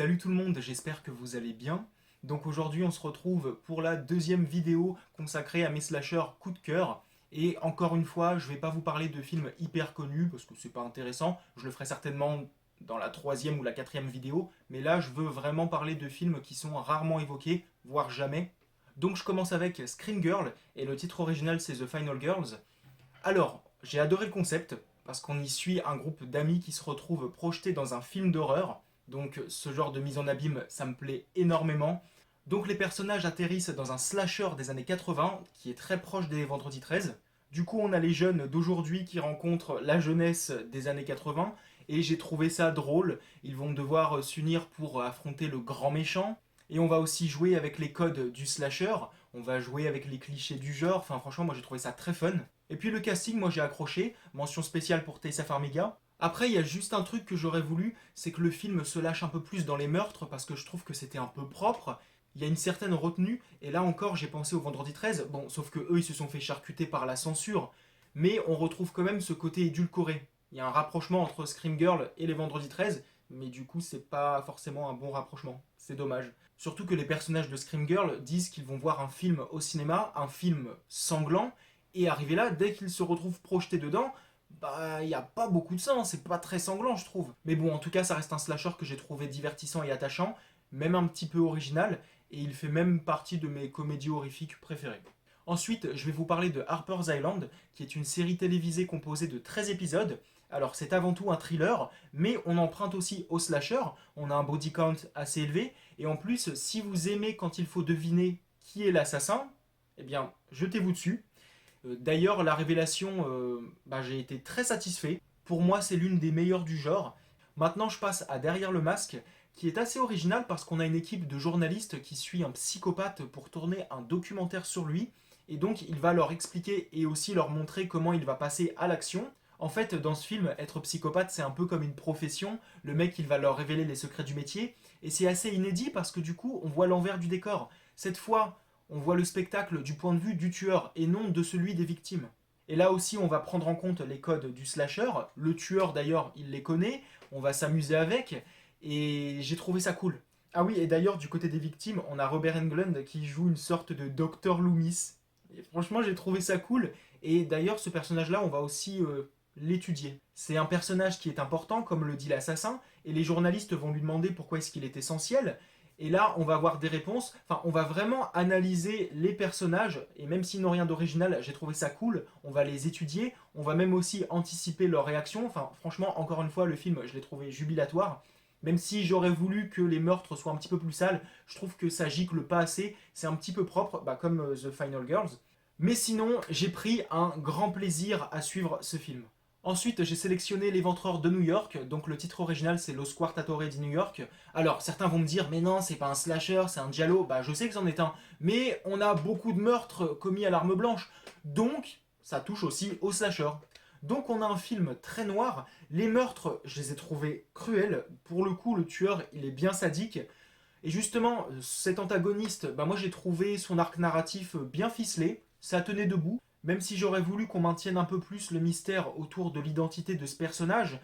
Salut tout le monde, j'espère que vous allez bien. Donc aujourd'hui on se retrouve pour la deuxième vidéo consacrée à mes slashers coup de cœur. Et encore une fois, je vais pas vous parler de films hyper connus parce que c'est pas intéressant. Je le ferai certainement dans la troisième ou la quatrième vidéo. Mais là je veux vraiment parler de films qui sont rarement évoqués, voire jamais. Donc je commence avec Scream Girl et le titre original c'est The Final Girls. Alors, j'ai adoré le concept, parce qu'on y suit un groupe d'amis qui se retrouvent projetés dans un film d'horreur. Donc ce genre de mise en abîme, ça me plaît énormément. Donc les personnages atterrissent dans un slasher des années 80, qui est très proche des Vendredi 13. Du coup, on a les jeunes d'aujourd'hui qui rencontrent la jeunesse des années 80, et j'ai trouvé ça drôle. Ils vont devoir s'unir pour affronter le grand méchant. Et on va aussi jouer avec les codes du slasher, on va jouer avec les clichés du genre. Enfin, franchement, moi j'ai trouvé ça très fun. Et puis le casting, moi j'ai accroché. Mention spéciale pour Tessa Farmiga. Après, il y a juste un truc que j'aurais voulu, c'est que le film se lâche un peu plus dans les meurtres parce que je trouve que c'était un peu propre. Il y a une certaine retenue, et là encore j'ai pensé au Vendredi 13, bon, sauf que eux ils se sont fait charcuter par la censure, mais on retrouve quand même ce côté édulcoré. Il y a un rapprochement entre Scream Girl et les Vendredi 13, mais du coup c'est pas forcément un bon rapprochement. C'est dommage. Surtout que les personnages de Scream Girl disent qu'ils vont voir un film au cinéma, un film sanglant, et arrivé là, dès qu'ils se retrouvent projetés dedans, bah, il n'y a pas beaucoup de sang, c'est pas très sanglant, je trouve. Mais bon, en tout cas, ça reste un slasher que j'ai trouvé divertissant et attachant, même un petit peu original, et il fait même partie de mes comédies horrifiques préférées. Ensuite, je vais vous parler de Harper's Island, qui est une série télévisée composée de 13 épisodes. Alors, c'est avant tout un thriller, mais on emprunte aussi au slasher. On a un body count assez élevé, et en plus, si vous aimez quand il faut deviner qui est l'assassin, eh bien, jetez-vous dessus. D'ailleurs, la révélation, j'ai été très satisfait. Pour moi, c'est l'une des meilleures du genre. Maintenant, je passe à Derrière le masque, qui est assez original parce qu'on a une équipe de journalistes qui suit un psychopathe pour tourner un documentaire sur lui. Et donc, il va leur expliquer et aussi leur montrer comment il va passer à l'action. En fait, dans ce film, être psychopathe, c'est un peu comme une profession. Le mec, il va leur révéler les secrets du métier. Et c'est assez inédit parce que du coup, on voit l'envers du décor. Cette fois, on voit le spectacle du point de vue du tueur et non de celui des victimes. Et là aussi, on va prendre en compte les codes du slasher. Le tueur, d'ailleurs, il les connaît. On va s'amuser avec. Et j'ai trouvé ça cool. Ah oui, et d'ailleurs, du côté des victimes, on a Robert Englund qui joue une sorte de Dr Loomis. Et franchement, j'ai trouvé ça cool. Et d'ailleurs, ce personnage-là, on va aussi l'étudier. C'est un personnage qui est important, comme le dit l'assassin, et les journalistes vont lui demander pourquoi est-ce qu'il est essentiel. Et là, on va avoir des réponses. Enfin, on va vraiment analyser les personnages. Et même s'ils n'ont rien d'original, j'ai trouvé ça cool. On va les étudier. On va même aussi anticiper leurs réactions. Enfin, franchement, encore une fois, le film, je l'ai trouvé jubilatoire. Même si j'aurais voulu que les meurtres soient un petit peu plus sales, je trouve que ça gicle pas assez. C'est un petit peu propre, comme The Final Girls. Mais sinon, j'ai pris un grand plaisir à suivre ce film. Ensuite, j'ai sélectionné L'Éventreur de New York, donc le titre original c'est Lo Squartatore di New York. Alors, certains vont me dire, mais non, c'est pas un slasher, c'est un giallo. Bah, je sais que c'en est un, mais on a beaucoup de meurtres commis à l'arme blanche, donc ça touche aussi au slasher. Donc on a un film très noir, les meurtres, je les ai trouvés cruels, pour le coup le tueur il est bien sadique, et justement cet antagoniste, moi j'ai trouvé son arc narratif bien ficelé, ça tenait debout, même si j'aurais voulu qu'on maintienne un peu plus le mystère autour de l'identité de ce personnage,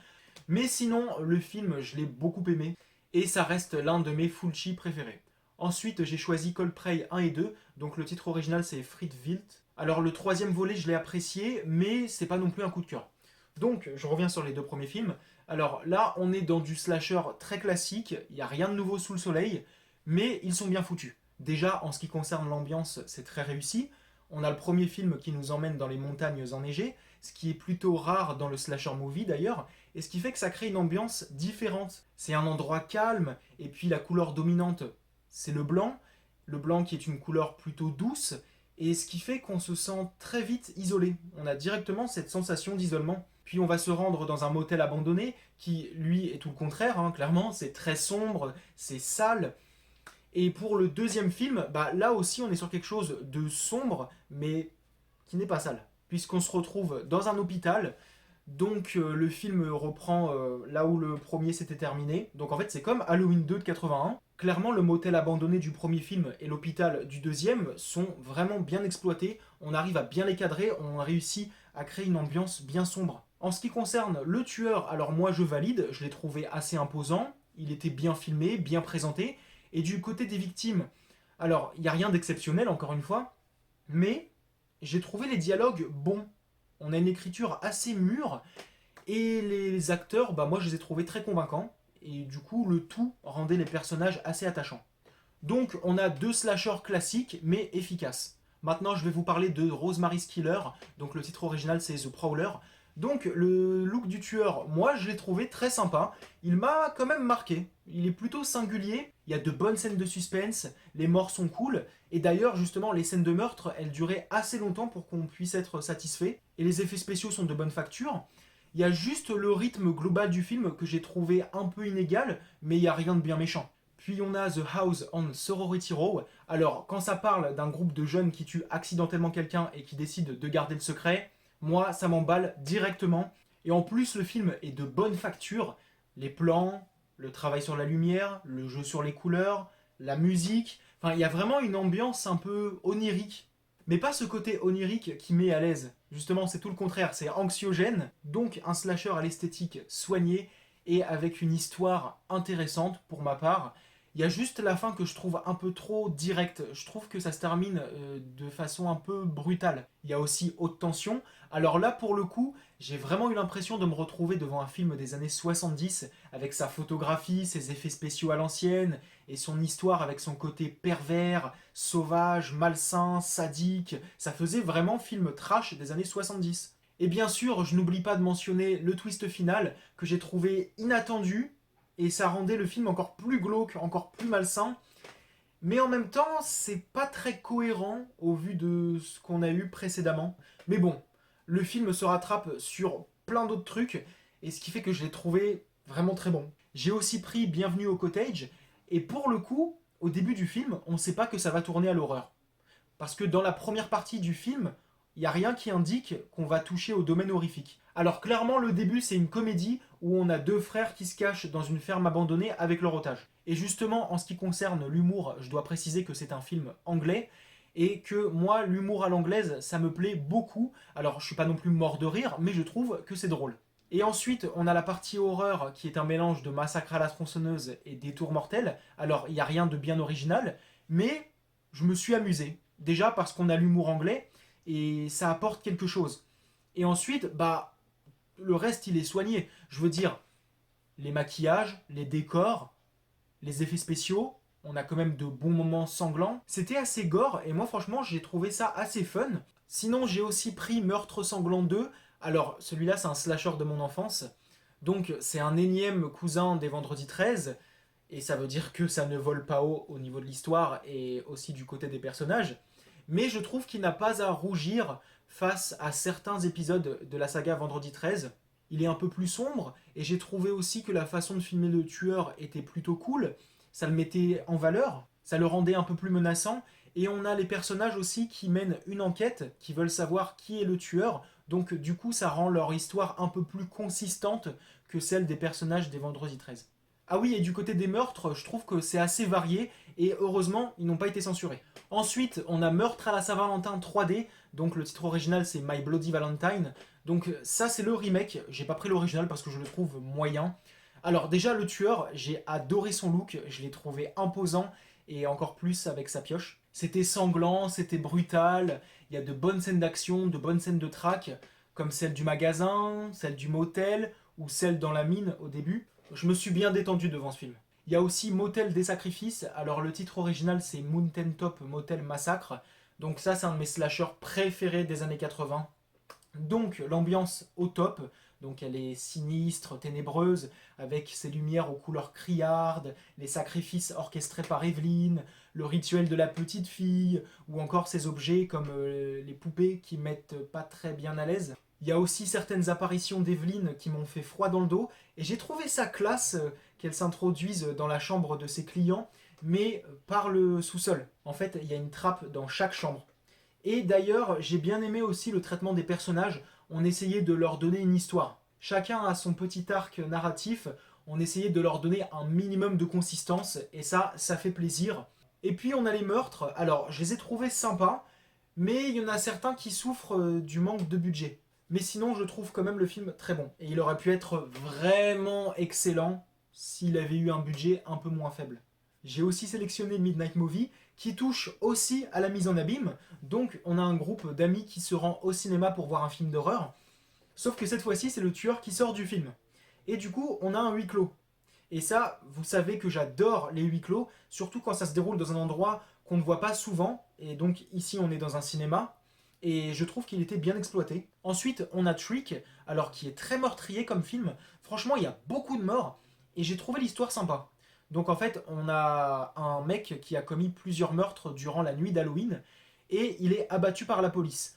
mais sinon le film je l'ai beaucoup aimé, et ça reste l'un de mes Fulci préférés. Ensuite, j'ai choisi Coldplay 1 et 2, donc le titre original c'est Friedwild. Alors le troisième volet, je l'ai apprécié, mais c'est pas non plus un coup de cœur. Donc, je reviens sur les deux premiers films. Alors là, on est dans du slasher très classique, il n'y a rien de nouveau sous le soleil, mais ils sont bien foutus. Déjà, en ce qui concerne l'ambiance, c'est très réussi. On a le premier film qui nous emmène dans les montagnes enneigées, ce qui est plutôt rare dans le slasher movie d'ailleurs, et ce qui fait que ça crée une ambiance différente. C'est un endroit calme, et puis la couleur dominante, c'est le blanc qui est une couleur plutôt douce, et ce qui fait qu'on se sent très vite isolé. On a directement cette sensation d'isolement. Puis on va se rendre dans un motel abandonné, qui lui est tout le contraire, clairement, c'est très sombre, c'est sale. Et pour le deuxième film, là aussi on est sur quelque chose de sombre, mais qui n'est pas sale. Puisqu'on se retrouve dans un hôpital, donc le film reprend là où le premier s'était terminé. Donc en fait c'est comme Halloween 2 de 81. Clairement le motel abandonné du premier film et l'hôpital du deuxième sont vraiment bien exploités. On arrive à bien les cadrer, on a réussi à créer une ambiance bien sombre. En ce qui concerne le tueur, alors moi je valide, je l'ai trouvé assez imposant. il était bien filmé, bien présenté. Et du côté des victimes, alors il n'y a rien d'exceptionnel encore une fois, mais j'ai trouvé les dialogues bons. On a une écriture assez mûre, et les acteurs, bah moi je les ai trouvés très convaincants, et du coup le tout rendait les personnages assez attachants. Donc on a deux slashers classiques mais efficaces. Maintenant je vais vous parler de Rosemary's Killer, donc le titre original c'est The Prowler. Donc le look du tueur, moi je l'ai trouvé très sympa, il m'a quand même marqué, il est plutôt singulier, il y a de bonnes scènes de suspense, les morts sont cool, et d'ailleurs justement les scènes de meurtre elles duraient assez longtemps pour qu'on puisse être satisfait, et les effets spéciaux sont de bonne facture. Il y a juste le rythme global du film que j'ai trouvé un peu inégal, mais il n'y a rien de bien méchant. Puis on a The House on Sorority Row. Alors, quand ça parle d'un groupe de jeunes qui tuent accidentellement quelqu'un et qui décident de garder le secret, moi, ça m'emballe directement. Et en plus, le film est de bonne facture. Les plans, le travail sur la lumière, le jeu sur les couleurs, la musique. Enfin, il y a vraiment une ambiance un peu onirique. Mais pas ce côté onirique qui met à l'aise. Justement, c'est tout le contraire, c'est anxiogène. Donc, un slasher à l'esthétique soignée et avec une histoire intéressante pour ma part. Il y a juste la fin que je trouve un peu trop directe. Je trouve que ça se termine de façon un peu brutale. Il y a aussi haute tension. Alors là, pour le coup, j'ai vraiment eu l'impression de me retrouver devant un film des années 70 avec sa photographie, ses effets spéciaux à l'ancienne et son histoire avec son côté pervers, sauvage, malsain, sadique. Ça faisait vraiment film trash des années 70. Et bien sûr, je n'oublie pas de mentionner le twist final que j'ai trouvé inattendu et ça rendait le film encore plus glauque, encore plus malsain. Mais en même temps, c'est pas très cohérent au vu de ce qu'on a eu précédemment. Mais bon, le film se rattrape sur plein d'autres trucs et ce qui fait que je l'ai trouvé vraiment très bon. J'ai aussi pris Bienvenue au Cottage et pour le coup, au début du film, on ne sait pas que ça va tourner à l'horreur. Parce que dans la première partie du film, il n'y a rien qui indique qu'on va toucher au domaine horrifique. Alors clairement, le début, c'est une comédie où on a deux frères qui se cachent dans une ferme abandonnée avec leur otage. Et justement, en ce qui concerne l'humour, je dois préciser que c'est un film anglais et que moi, l'humour à l'anglaise, ça me plaît beaucoup. Alors, je suis pas non plus mort de rire, mais je trouve que c'est drôle. Et ensuite, on a la partie horreur qui est un mélange de Massacre à la tronçonneuse et Détour mortel. Alors, il n'y a rien de bien original, mais je me suis amusé. Déjà parce qu'on a l'humour anglais et ça apporte quelque chose. Et ensuite, bah, le reste, il est soigné. Je veux dire, les maquillages, les décors, les effets spéciaux, on a quand même de bons moments sanglants. C'était assez gore et moi, franchement, j'ai trouvé ça assez fun. Sinon, j'ai aussi pris Meurtre sanglant 2. Alors, celui-là, c'est un slasher de mon enfance. Donc, c'est un énième cousin des Vendredi 13. Et ça veut dire que ça ne vole pas haut au niveau de l'histoire et aussi du côté des personnages. Mais je trouve qu'il n'a pas à rougir face à certains épisodes de la saga Vendredi 13. Il est un peu plus sombre et j'ai trouvé aussi que la façon de filmer le tueur était plutôt cool. Ça le mettait en valeur, ça le rendait un peu plus menaçant. Et on a les personnages aussi qui mènent une enquête, qui veulent savoir qui est le tueur. Donc du coup, ça rend leur histoire un peu plus consistante que celle des personnages des Vendredi 13. Ah oui, et du côté des meurtres, je trouve que c'est assez varié et heureusement, ils n'ont pas été censurés. Ensuite, on a Meurtre à la Saint-Valentin 3D, donc le titre original c'est My Bloody Valentine. Donc ça c'est le remake, j'ai pas pris l'original parce que je le trouve moyen. Alors déjà le tueur, j'ai adoré son look, je l'ai trouvé imposant et encore plus avec sa pioche. C'était sanglant, c'était brutal, il y a de bonnes scènes d'action, de bonnes scènes de traque, comme celle du magasin, celle du motel ou celle dans la mine au début. Je me suis bien détendu devant ce film. Il y a aussi Motel des Sacrifices. Alors le titre original c'est Mountain Top Motel Massacre. Donc ça c'est un de mes slashers préférés des années 80. Donc l'ambiance au top. Donc elle est sinistre, ténébreuse, avec ses lumières aux couleurs criardes, les sacrifices orchestrés par Evelyn, le rituel de la petite fille, ou encore ces objets comme les poupées qui mettent pas très bien à l'aise. Il y a aussi certaines apparitions d'Evelyn qui m'ont fait froid dans le dos, et j'ai trouvé ça classe qu'elle s'introduise dans la chambre de ses clients, mais par le sous-sol. En fait, il y a une trappe dans chaque chambre. Et d'ailleurs, j'ai bien aimé aussi le traitement des personnages. On essayait de leur donner une histoire. Chacun a son petit arc narratif. On essayait de leur donner un minimum de consistance. Et ça fait plaisir. Et puis on a les meurtres. Alors, je les ai trouvés sympas. Mais il y en a certains qui souffrent du manque de budget. Mais sinon, je trouve quand même le film très bon. Et il aurait pu être vraiment excellent s'il avait eu un budget un peu moins faible. J'ai aussi sélectionné Midnight Movie, qui touche aussi à la mise en abîme. Donc on a un groupe d'amis qui se rend au cinéma pour voir un film d'horreur. Sauf que cette fois-ci, c'est le tueur qui sort du film. Et du coup, on a un huis clos. Et ça, vous savez que j'adore les huis clos, surtout quand ça se déroule dans un endroit qu'on ne voit pas souvent. Et donc ici, on est dans un cinéma. Et je trouve qu'il était bien exploité. Ensuite, on a Trick, alors qui est très meurtrier comme film. Franchement, il y a beaucoup de morts. Et j'ai trouvé l'histoire sympa. Donc en fait, on a un mec qui a commis plusieurs meurtres durant la nuit d'Halloween. Et il est abattu par la police.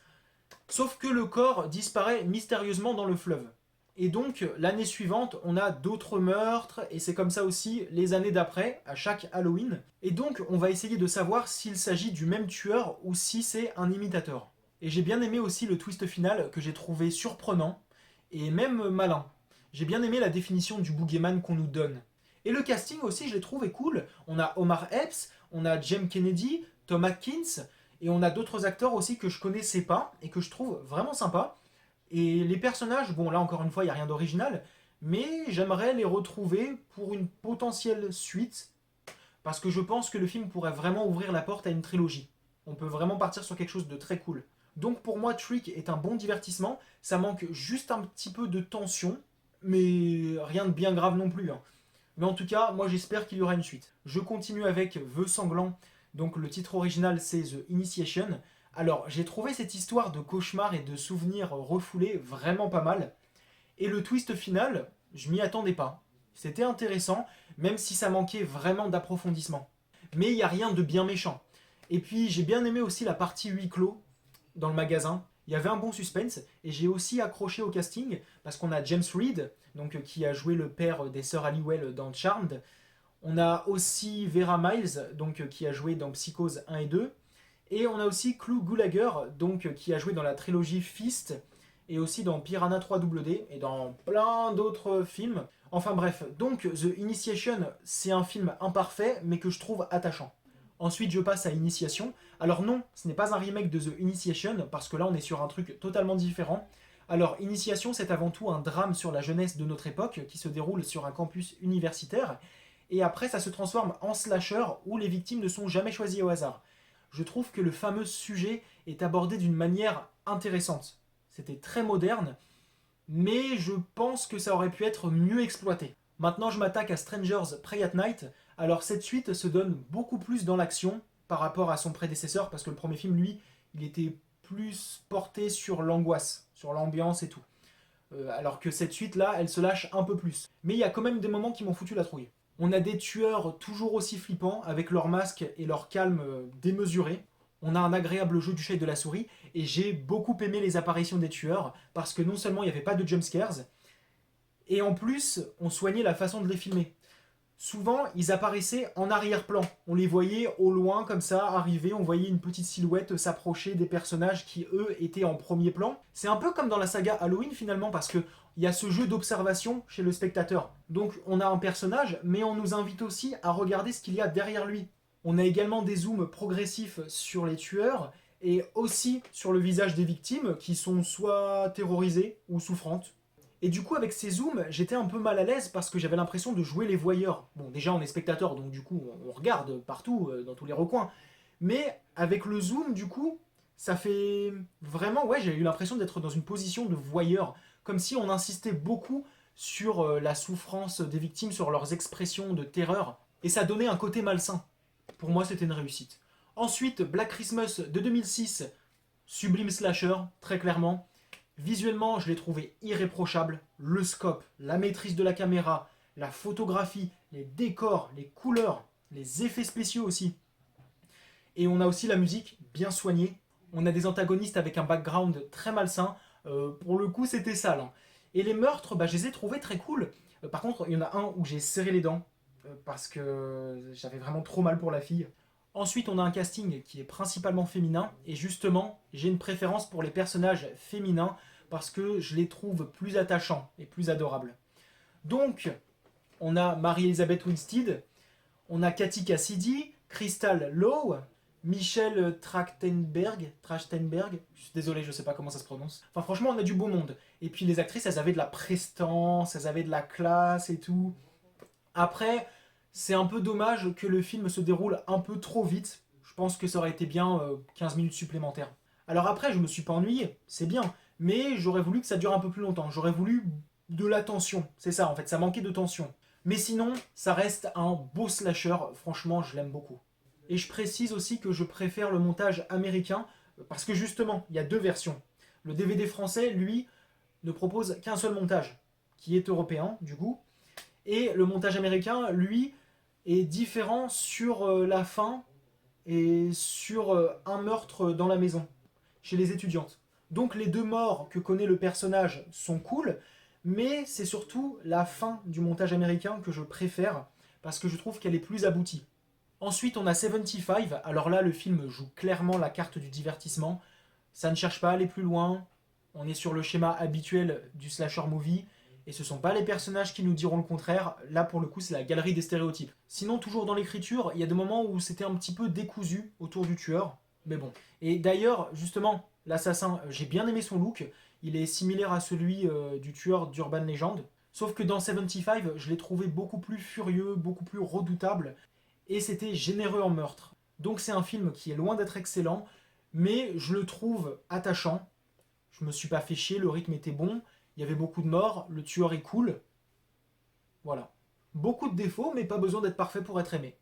Sauf que le corps disparaît mystérieusement dans le fleuve. Et donc, l'année suivante, on a d'autres meurtres, et c'est comme ça aussi les années d'après, à chaque Halloween. Et donc, on va essayer de savoir s'il s'agit du même tueur ou si c'est un imitateur. Et j'ai bien aimé aussi le twist final que j'ai trouvé surprenant, et même malin. J'ai bien aimé la définition du boogeyman qu'on nous donne. Et le casting aussi, je l'ai trouvé cool. On a Omar Epps, on a James Kennedy, Tom Atkins, et on a d'autres acteurs aussi que je connaissais pas, et que je trouve vraiment sympas. Et les personnages, bon là encore une fois, il n'y a rien d'original, mais j'aimerais les retrouver pour une potentielle suite, parce que je pense que le film pourrait vraiment ouvrir la porte à une trilogie. On peut vraiment partir sur quelque chose de très cool. Donc pour moi, Trick est un bon divertissement, ça manque juste un petit peu de tension, mais rien de bien grave non plus, hein. Mais en tout cas, moi j'espère qu'il y aura une suite. Je continue avec Vœux sanglants, donc le titre original c'est The Initiation. Alors, j'ai trouvé cette histoire de cauchemar et de souvenirs refoulés vraiment pas mal. Et le twist final, je m'y attendais pas. C'était intéressant, même si ça manquait vraiment d'approfondissement. Mais il n'y a rien de bien méchant. Et puis, j'ai bien aimé aussi la partie huis clos dans le magasin. Il y avait un bon suspense, et j'ai aussi accroché au casting, parce qu'on a James Reed, donc, qui a joué le père des sœurs Halliwell dans Charmed. On a aussi Vera Miles, donc, qui a joué dans Psychose 1 et 2. Et on a aussi Clu Gulager, donc, qui a joué dans la trilogie Fist, et aussi dans Piranha 3D, et dans plein d'autres films. Enfin bref, donc The Initiation, c'est un film imparfait, mais que je trouve attachant. Ensuite, je passe à Initiation. Alors non, ce n'est pas un remake de The Initiation, parce que là, on est sur un truc totalement différent. Alors, Initiation, c'est avant tout un drame sur la jeunesse de notre époque, qui se déroule sur un campus universitaire, et après, ça se transforme en slasher, où les victimes ne sont jamais choisies au hasard. Je trouve que le fameux sujet est abordé d'une manière intéressante. C'était très moderne, mais je pense que ça aurait pu être mieux exploité. Maintenant, je m'attaque à Strangers Prey at Night. Alors, cette suite se donne beaucoup plus dans l'action par rapport à son prédécesseur, parce que le premier film, lui, il était plus porté sur l'angoisse, sur l'ambiance et tout. Alors que cette suite-là, elle se lâche un peu plus. Mais il y a quand même des moments qui m'ont foutu la trouille. On a des tueurs toujours aussi flippants, avec leur masque et leur calme démesuré. On a un agréable jeu du chat et de la souris, et j'ai beaucoup aimé les apparitions des tueurs, parce que non seulement il n'y avait pas de jumpscares, et en plus, on soignait la façon de les filmer. Souvent, ils apparaissaient en arrière-plan. On les voyait au loin, comme ça, arriver, on voyait une petite silhouette s'approcher des personnages qui, eux, étaient en premier plan. C'est un peu comme dans la saga Halloween, finalement, parce qu'il y a ce jeu d'observation chez le spectateur. Donc, on a un personnage, mais on nous invite aussi à regarder ce qu'il y a derrière lui. On a également des zooms progressifs sur les tueurs, et aussi sur le visage des victimes, qui sont soit terrorisées ou souffrantes. Et du coup, avec ces zooms, j'étais un peu mal à l'aise parce que j'avais l'impression de jouer les voyeurs. Bon, déjà, on est spectateur, donc du coup, on regarde partout, dans tous les recoins. Mais avec le zoom, du coup, ça fait vraiment... Ouais, j'ai eu l'impression d'être dans une position de voyeur. Comme si on insistait beaucoup sur la souffrance des victimes, sur leurs expressions de terreur. Et ça donnait un côté malsain. Pour moi, c'était une réussite. Ensuite, Black Christmas de 2006, sublime slasher, très clairement. Visuellement, je l'ai trouvé irréprochable. Le scope, la maîtrise de la caméra, la photographie, les décors, les couleurs, les effets spéciaux aussi. Et on a aussi la musique bien soignée. On a des antagonistes avec un background très malsain. Pour le coup, c'était sale, hein. Et les meurtres, je les ai trouvés très cool. Par contre, il y en a un où j'ai serré les dents parce que j'avais vraiment trop mal pour la fille. Ensuite, on a un casting qui est principalement féminin, et justement, j'ai une préférence pour les personnages féminins parce que je les trouve plus attachants et plus adorables. Donc, on a Marie-Elisabeth Winstead, on a Cathy Cassidy, Crystal Lowe, Michel Trachtenberg, je suis désolé, je ne sais pas comment ça se prononce. Enfin, franchement, on a du beau monde. Et puis les actrices, elles avaient de la prestance, elles avaient de la classe et tout. Après, c'est un peu dommage que le film se déroule un peu trop vite. Je pense que ça aurait été bien 15 minutes supplémentaires. Alors après, je me suis pas ennuyé, c'est bien, mais j'aurais voulu que ça dure un peu plus longtemps. J'aurais voulu de la tension, c'est ça en fait, ça manquait de tension. Mais sinon, ça reste un beau slasher, franchement, je l'aime beaucoup. Et je précise aussi que je préfère le montage américain, parce que justement, il y a deux versions. Le DVD français, lui, ne propose qu'un seul montage, qui est européen, du coup. Et le montage américain, lui, est différent sur la fin et sur un meurtre dans la maison, chez les étudiantes. Donc les deux morts que connaît le personnage sont cool, mais c'est surtout la fin du montage américain que je préfère, parce que je trouve qu'elle est plus aboutie. Ensuite, on a 75. Alors là, le film joue clairement la carte du divertissement. Ça ne cherche pas à aller plus loin. On est sur le schéma habituel du slasher movie. Et ce sont pas les personnages qui nous diront le contraire. Là, pour le coup, c'est la galerie des stéréotypes. Sinon, toujours dans l'écriture, il y a des moments où c'était un petit peu décousu autour du tueur. Mais bon. Et d'ailleurs, justement, l'assassin, j'ai bien aimé son look. Il est similaire à celui du tueur d'Urban Legend. Sauf que dans 75, je l'ai trouvé beaucoup plus furieux, beaucoup plus redoutable et c'était généreux en meurtre. Donc c'est un film qui est loin d'être excellent, mais je le trouve attachant. Je me suis pas fait chier, le rythme était bon, il y avait beaucoup de morts, le tueur est cool. Voilà. Beaucoup de défauts, mais pas besoin d'être parfait pour être aimé.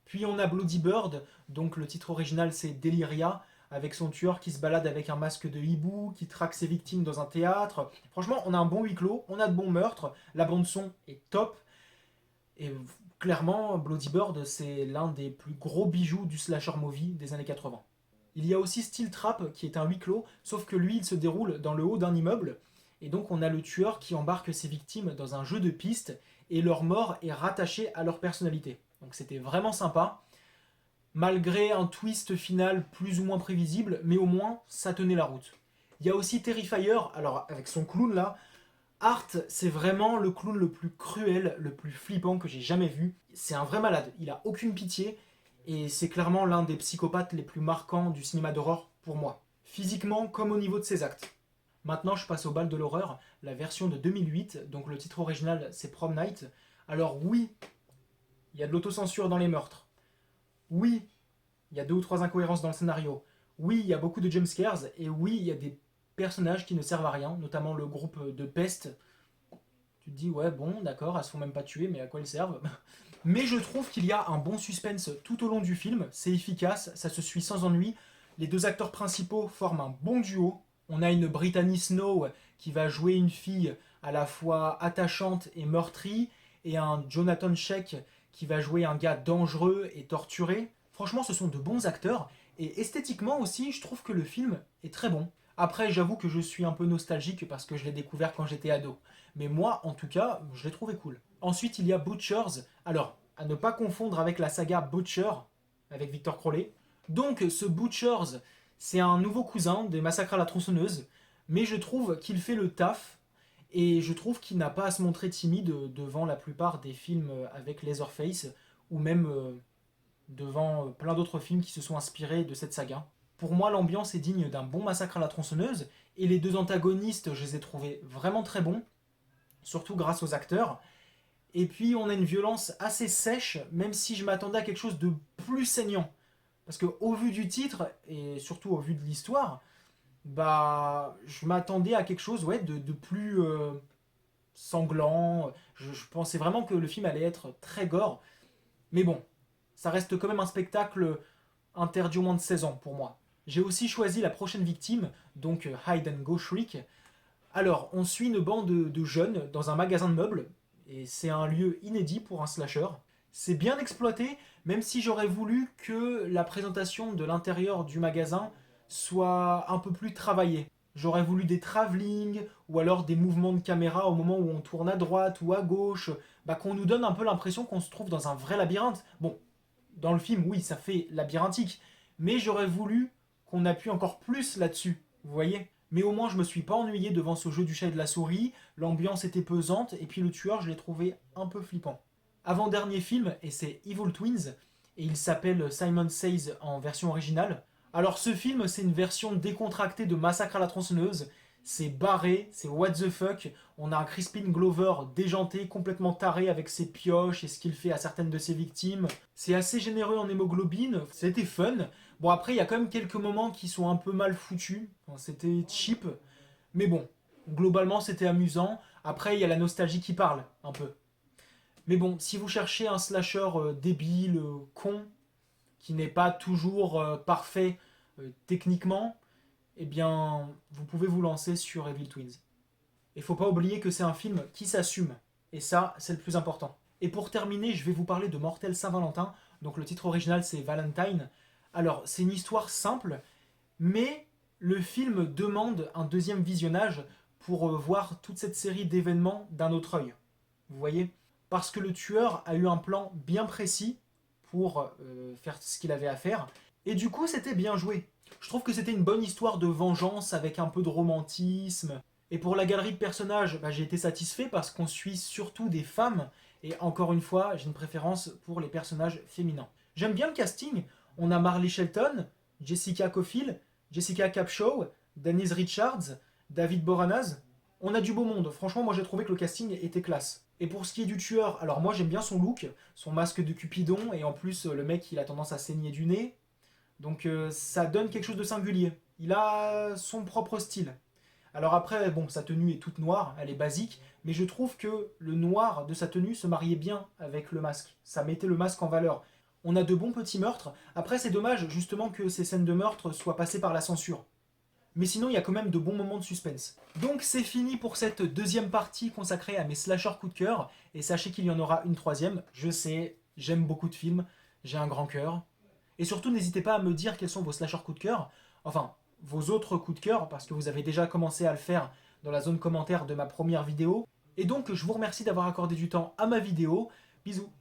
Puis on a Bloody Bird, donc le titre original c'est Deliria, avec son tueur qui se balade avec un masque de hibou, qui traque ses victimes dans un théâtre. Franchement, on a un bon huis clos, on a de bons meurtres, la bande son est top, et clairement, Bloody Bird, c'est l'un des plus gros bijoux du slasher movie des années 80. Il y a aussi Steel Trap, qui est un huis clos, sauf que lui, il se déroule dans le haut d'un immeuble, et donc on a le tueur qui embarque ses victimes dans un jeu de pistes, et leur mort est rattachée à leur personnalité. Donc c'était vraiment sympa, malgré un twist final plus ou moins prévisible, mais au moins, ça tenait la route. Il y a aussi Terrifier, alors avec son clown là, Art, c'est vraiment le clown le plus cruel, le plus flippant que j'ai jamais vu. C'est un vrai malade, il a aucune pitié et c'est clairement l'un des psychopathes les plus marquants du cinéma d'horreur pour moi. Physiquement comme au niveau de ses actes. Maintenant, je passe au bal de l'horreur, la version de 2008, donc le titre original c'est Prom Night. Alors oui, il y a de l'autocensure dans les meurtres. Oui, il y a deux ou trois incohérences dans le scénario. Oui, il y a beaucoup de jumpscares et oui, il y a des personnages qui ne servent à rien, notamment le groupe de peste. Tu te dis, ouais, bon, d'accord, elles se font même pas tuer, mais à quoi elles servent? Mais je trouve qu'il y a un bon suspense tout au long du film, c'est efficace, ça se suit sans ennui. Les deux acteurs principaux forment un bon duo. On a une Brittany Snow qui va jouer une fille à la fois attachante et meurtrie, et un Jonathan Sheck qui va jouer un gars dangereux et torturé. Franchement, ce sont de bons acteurs, et esthétiquement aussi, je trouve que le film est très bon. Après, j'avoue que je suis un peu nostalgique parce que je l'ai découvert quand j'étais ado. Mais moi, en tout cas, je l'ai trouvé cool. Ensuite, il y a Butchers. Alors, à ne pas confondre avec la saga Butcher, avec Victor Crowley. Donc, ce Butchers, c'est un nouveau cousin des Massacres à la tronçonneuse, mais je trouve qu'il fait le taf, et je trouve qu'il n'a pas à se montrer timide devant la plupart des films avec Leatherface, ou même devant plein d'autres films qui se sont inspirés de cette saga. Pour moi, l'ambiance est digne d'un bon Massacre à la tronçonneuse, et les deux antagonistes, je les ai trouvés vraiment très bons, surtout grâce aux acteurs. Et puis, on a une violence assez sèche, même si je m'attendais à quelque chose de plus saignant. Parce que au vu du titre, et surtout au vu de l'histoire, bah, je m'attendais à quelque chose de plus sanglant. Je pensais vraiment que le film allait être très gore. Mais bon, ça reste quand même un spectacle interdit au moins de 16 ans pour moi. J'ai aussi choisi la prochaine victime, donc Hide and Go Shriek. Alors, on suit une bande de jeunes dans un magasin de meubles, et c'est un lieu inédit pour un slasher. C'est bien exploité, même si j'aurais voulu que la présentation de l'intérieur du magasin soit un peu plus travaillée. J'aurais voulu des travelling, ou alors des mouvements de caméra au moment où on tourne à droite ou à gauche, bah, qu'on nous donne un peu l'impression qu'on se trouve dans un vrai labyrinthe. Bon, dans le film, oui, ça fait labyrinthique, mais j'aurais voulu qu'on appuie encore plus là-dessus, vous voyez. Mais au moins, je me suis pas ennuyé devant ce jeu du chat et de la souris, l'ambiance était pesante, et puis le tueur, je l'ai trouvé un peu flippant. Avant-dernier film, et c'est Evil Twins, et il s'appelle Simon Says en version originale. Alors ce film, c'est une version décontractée de Massacre à la tronçonneuse, c'est barré, c'est what the fuck. On a un Crispin Glover déjanté, complètement taré avec ses pioches et ce qu'il fait à certaines de ses victimes. C'est assez généreux en hémoglobine, c'était fun. Bon après il y a quand même quelques moments qui sont un peu mal foutus, c'était cheap, mais bon, globalement c'était amusant. Après il y a la nostalgie qui parle, un peu. Mais bon, si vous cherchez un slasher débile, con, qui n'est pas toujours parfait techniquement, eh bien, vous pouvez vous lancer sur Evil Twins. Il faut pas oublier que c'est un film qui s'assume. Et ça, c'est le plus important. Et pour terminer, je vais vous parler de Mortel Saint-Valentin. Donc le titre original, c'est Valentine. Alors, c'est une histoire simple, mais le film demande un deuxième visionnage pour voir toute cette série d'événements d'un autre œil. Vous voyez? Parce que le tueur a eu un plan bien précis pour faire ce qu'il avait à faire. Et du coup, c'était bien joué. Je trouve que c'était une bonne histoire de vengeance avec un peu de romantisme. Et pour la galerie de personnages, j'ai été satisfait parce qu'on suit surtout des femmes. Et encore une fois, j'ai une préférence pour les personnages féminins. J'aime bien le casting. On a Marley Shelton, Jessica Caulfield, Jessica Capshaw, Denise Richards, David Boreanaz. On a du beau monde. Franchement, moi j'ai trouvé que le casting était classe. Et pour ce qui est du tueur, alors moi j'aime bien son look, son masque de Cupidon, et en plus le mec il a tendance à saigner du nez. Donc ça donne quelque chose de singulier. Il a son propre style. Alors après, bon, sa tenue est toute noire, elle est basique, mais je trouve que le noir de sa tenue se mariait bien avec le masque. Ça mettait le masque en valeur. On a de bons petits meurtres. Après, c'est dommage justement que ces scènes de meurtre soient passées par la censure. Mais sinon, il y a quand même de bons moments de suspense. Donc c'est fini pour cette deuxième partie consacrée à mes slashers coup de cœur. Et sachez qu'il y en aura une troisième. Je sais, j'aime beaucoup de films, j'ai un grand cœur. Et surtout, n'hésitez pas à me dire quels sont vos slashers coup de cœur. Enfin, vos autres coups de cœur, parce que vous avez déjà commencé à le faire dans la zone commentaire de ma première vidéo. Et donc, je vous remercie d'avoir accordé du temps à ma vidéo. Bisous.